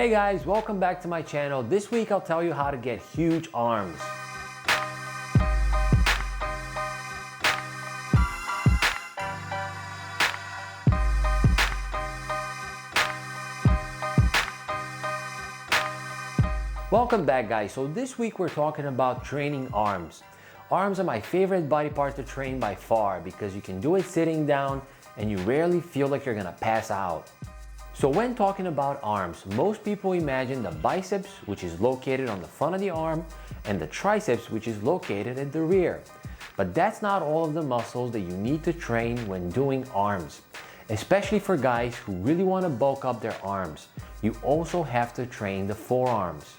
Hey guys, welcome back to my channel. This week I'll tell you how to get huge arms. Welcome back guys. So this week we're talking about training arms. Arms are my favorite body part to train by far because you can do it sitting down and you rarely feel like you're gonna pass out. So when talking about arms, most people imagine the biceps, which is located on the front of the arm, and the triceps, which is located at the rear. But that's not all of the muscles that you need to train when doing arms. Especially for guys who really want to bulk up their arms, you also have to train the forearms.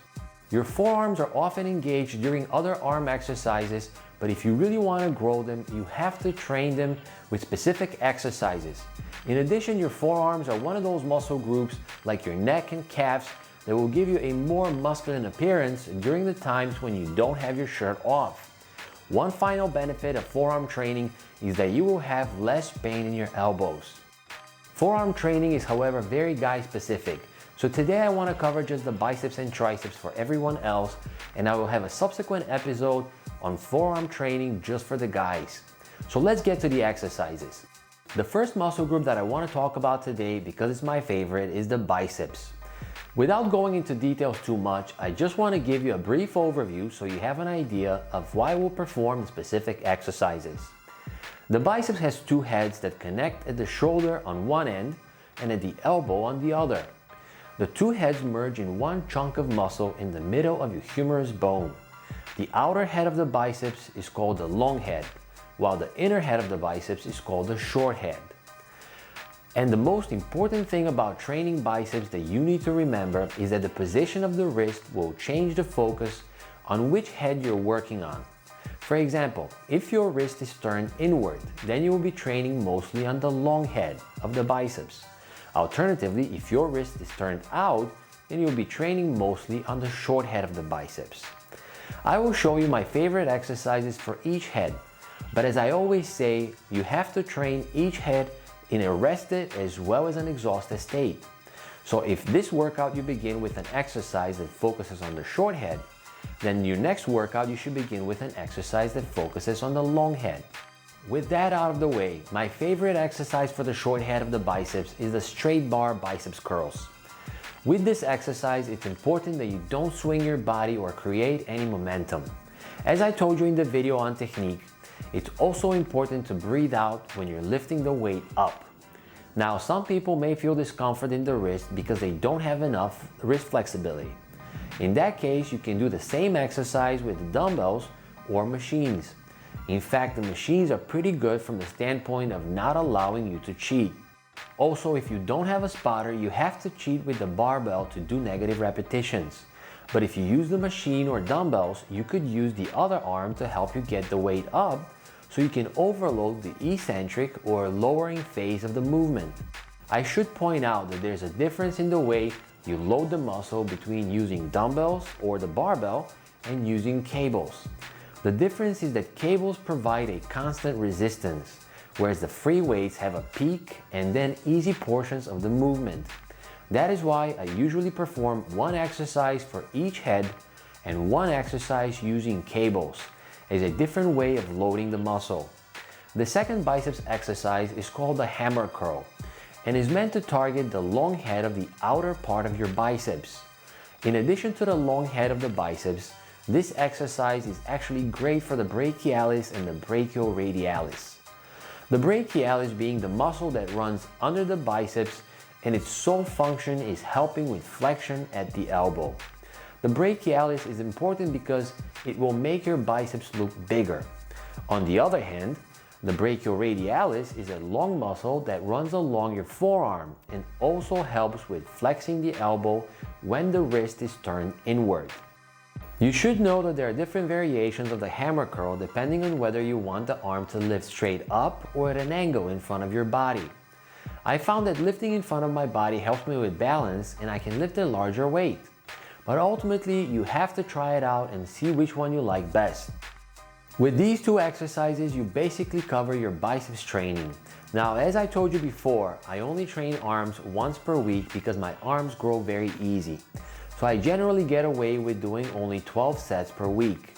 Your forearms are often engaged during other arm exercises, but if you really want to grow them, you have to train them with specific exercises. In addition, your forearms are one of those muscle groups like your neck and calves that will give you a more masculine appearance during the times when you don't have your shirt off. One final benefit of forearm training is that you will have less pain in your elbows. Forearm training is, however, very guy specific. So today I want to cover just the biceps and triceps for everyone else, and I will have a subsequent episode on forearm training just for the guys. So let's get to the exercises. The first muscle group that I want to talk about today, because it's my favorite, is the biceps. Without going into details too much, I just want to give you a brief overview so you have an idea of why we'll perform the specific exercises. The biceps has two heads that connect at the shoulder on one end and at the elbow on the other. The two heads merge in one chunk of muscle in the middle of your humerus bone. The outer head of the biceps is called the long head, while the inner head of the biceps is called the short head. And the most important thing about training biceps that you need to remember is that the position of the wrist will change the focus on which head you're working on. For example, if your wrist is turned inward, then you will be training mostly on the long head of the biceps. Alternatively, if your wrist is turned out, then you'll be training mostly on the short head of the biceps. I will show you my favorite exercises for each head. But as I always say, you have to train each head in a rested as well as an exhausted state. So if this workout you begin with an exercise that focuses on the short head, then your next workout you should begin with an exercise that focuses on the long head. With that out of the way, my favorite exercise for the short head of the biceps is the straight bar biceps curls. With this exercise, it's important that you don't swing your body or create any momentum. As I told you in the video on technique, it's also important to breathe out when you're lifting the weight up. Now, some people may feel discomfort in the wrist because they don't have enough wrist flexibility. In that case, you can do the same exercise with dumbbells or machines. In fact, the machines are pretty good from the standpoint of not allowing you to cheat. Also, if you don't have a spotter, you have to cheat with the barbell to do negative repetitions. But if you use the machine or dumbbells, you could use the other arm to help you get the weight up so you can overload the eccentric or lowering phase of the movement. I should point out that there's a difference in the way you load the muscle between using dumbbells or the barbell and using cables. The difference is that cables provide a constant resistance, whereas the free weights have a peak and then easy portions of the movement. That is why I usually perform one exercise for each head and one exercise using cables as a different way of loading the muscle. The second biceps exercise is called the hammer curl and is meant to target the long head of the outer part of your biceps. In addition to the long head of the biceps, this exercise is actually great for the brachialis and the brachioradialis. The brachialis being the muscle that runs under the biceps, and its sole function is helping with flexion at the elbow. The brachialis is important because it will make your biceps look bigger. On the other hand, the brachioradialis is a long muscle that runs along your forearm and also helps with flexing the elbow when the wrist is turned inward. You should know that there are different variations of the hammer curl depending on whether you want the arm to lift straight up or at an angle in front of your body. I found that lifting in front of my body helps me with balance and I can lift a larger weight. But ultimately, you have to try it out and see which one you like best. With these two exercises, you basically cover your biceps training. Now, as I told you before, I only train arms once per week because my arms grow very easy. So I generally get away with doing only 12 sets per week.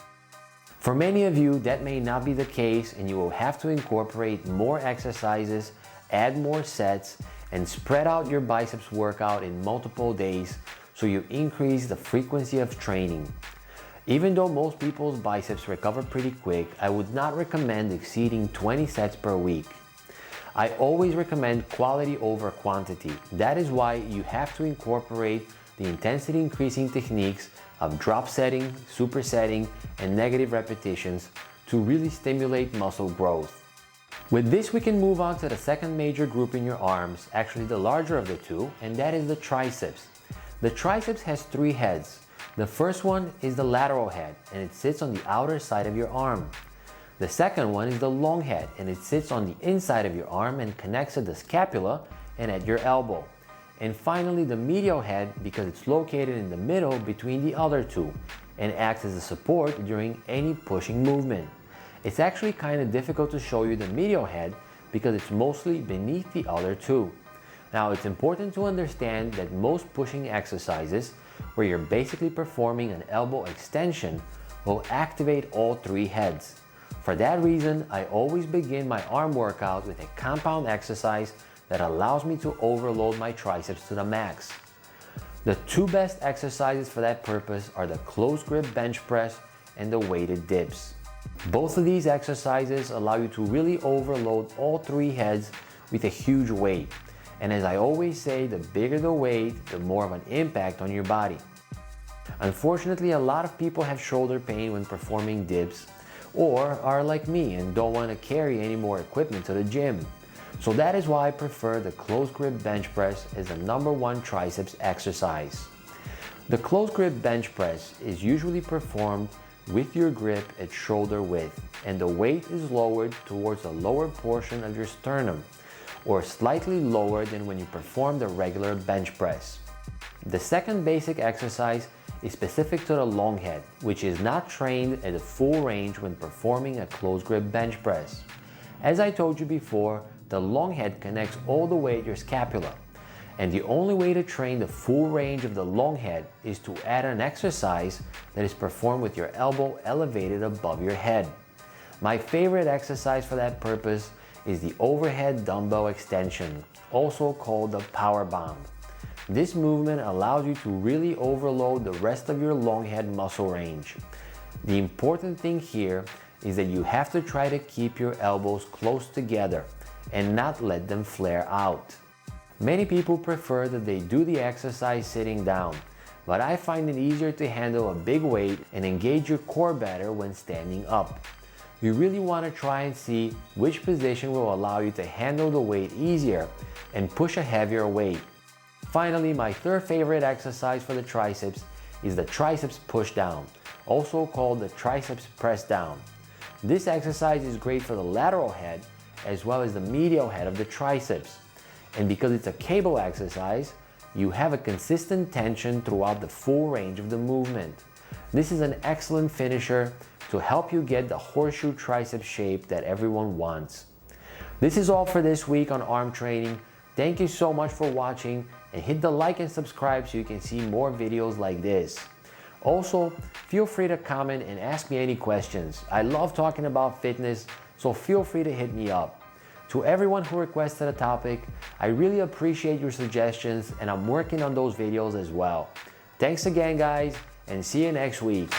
For many of you, that may not be the case, and you will have to incorporate more exercises, add more sets, and spread out your biceps workout in multiple days so you increase the frequency of training. Even though most people's biceps recover pretty quick, I would not recommend exceeding 20 sets per week. I always recommend quality over quantity. That is why you have to incorporate the intensity increasing techniques of drop setting, supersetting, and negative repetitions to really stimulate muscle growth. With this, we can move on to the second major group in your arms, actually the larger of the two, and that is the triceps. The triceps has 3 heads. The first one is the lateral head, and it sits on the outer side of your arm. The second one is the long head, and it sits on the inside of your arm and connects at the scapula and at your elbow. And finally, the medial head, because it's located in the middle between the other two and acts as a support during any pushing movement. It's actually kind of difficult to show you the medial head because it's mostly beneath the other two. Now, it's important to understand that most pushing exercises where you're basically performing an elbow extension will activate all 3 heads. For that reason, I always begin my arm workout with a compound exercise that allows me to overload my triceps to the max. The 2 best exercises for that purpose are the close grip bench press and the weighted dips. Both of these exercises allow you to really overload all 3 heads with a huge weight. And as I always say, the bigger the weight, the more of an impact on your body. Unfortunately, a lot of people have shoulder pain when performing dips, or are like me and don't want to carry any more equipment to the gym. So that is why I prefer the close grip bench press as the #1 triceps exercise. The close grip bench press is usually performed with your grip at shoulder width, and the weight is lowered towards the lower portion of your sternum, or slightly lower than when you perform the regular bench press. The second basic exercise is specific to the long head, which is not trained at a full range when performing a close grip bench press. As I told you before, the long head connects all the way at your scapula, and the only way to train the full range of the long head is to add an exercise that is performed with your elbow elevated above your head. My favorite exercise for that purpose is the overhead dumbbell extension, also called the power bomb. This movement allows you to really overload the rest of your long head muscle range. The important thing here is that you have to try to keep your elbows close together and not let them flare out. Many people prefer that they do the exercise sitting down, but I find it easier to handle a big weight and engage your core better when standing up. You really want to try and see which position will allow you to handle the weight easier and push a heavier weight. Finally, my third favorite exercise for the triceps is the triceps push down, also called the triceps press down. This exercise is great for the lateral head as well as the medial head of the triceps. And because it's a cable exercise, you have a consistent tension throughout the full range of the movement. This is an excellent finisher to help you get the horseshoe tricep shape that everyone wants. This is all for this week on arm training. Thank you so much for watching, and hit the like and subscribe so you can see more videos like this. Also, feel free to comment and ask me any questions. I love talking about fitness, so feel free to hit me up. To everyone who requested a topic, I really appreciate your suggestions, and I'm working on those videos as well. Thanks again, guys, and see you next week.